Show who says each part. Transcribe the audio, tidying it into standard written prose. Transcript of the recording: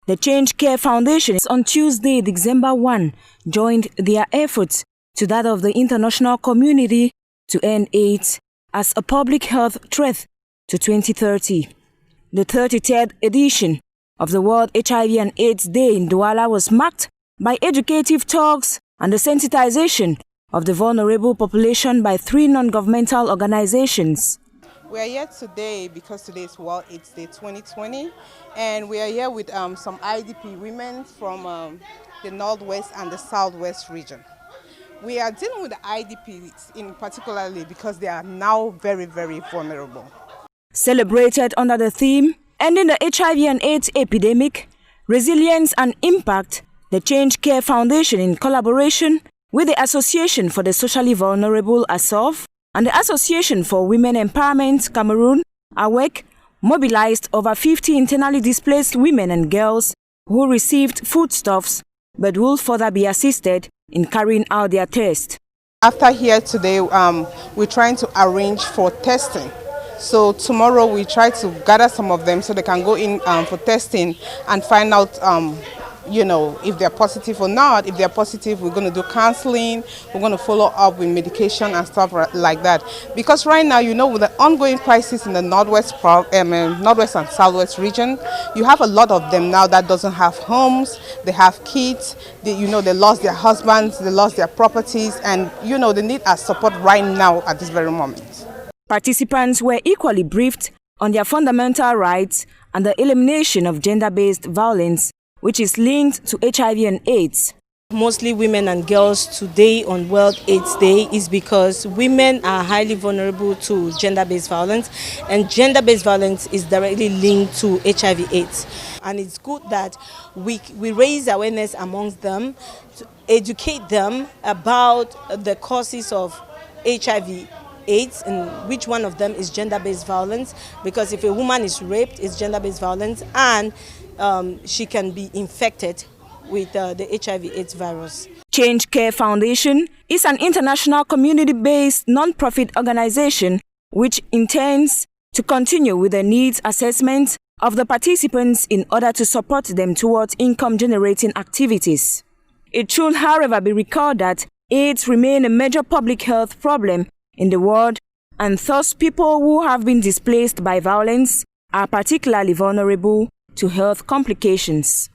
Speaker 1: The Change Care Foundation on Tuesday, December 1, joined their efforts to that of the international community to end AIDS as a public health threat to 2030. The 33rd edition of the World HIV and AIDS Day in Douala was marked by educative talks and the sensitization of the vulnerable population by 3 non-governmental organizations.
Speaker 2: We are here today because today is World AIDS Day 2020, and we are here with some IDP women from the Northwest and the Southwest region. We are dealing with the IDPs in particularly because they are now very, very vulnerable.
Speaker 1: Celebrated under the theme, Ending the HIV and AIDS Epidemic, Resilience and Impact, the Change Care Foundation in collaboration with the Association for the Socially Vulnerable ASOV and the Association for Women Empowerment Cameroon, AWEC, mobilized over 50 internally displaced women and girls who received foodstuffs but will further be assisted in carrying out their test.
Speaker 2: After here today, we're trying to arrange for testing. So tomorrow we try to gather some of them so they can go in for testing and find out if they're positive or not. If they're positive, we're going to do counseling, we're going to follow up with medication and stuff like that. Because right now, with the ongoing crisis in the Northwest and Southwest region, you have a lot of them now that doesn't have homes, they have kids, they lost their husbands, they lost their properties, and they need our support right now at this very moment.
Speaker 1: Participants were equally briefed on their fundamental rights and the elimination of gender-based violence, which is linked to HIV and AIDS.
Speaker 3: Mostly women and girls today on World AIDS Day is because women are highly vulnerable to gender-based violence, and gender-based violence is directly linked to HIV/AIDS. And it's good that we raise awareness amongst them, to educate them about the causes of HIV/AIDS, and which one of them is gender-based violence, because if a woman is raped, it's gender-based violence, and she can be infected with the HIV/AIDS virus.
Speaker 1: Change Care Foundation is an international community-based non-profit organization which intends to continue with the needs assessment of the participants in order to support them towards income-generating activities. It should, however, be recalled that AIDS remains a major public health problem in the world, and thus people who have been displaced by violence are particularly vulnerable to health complications.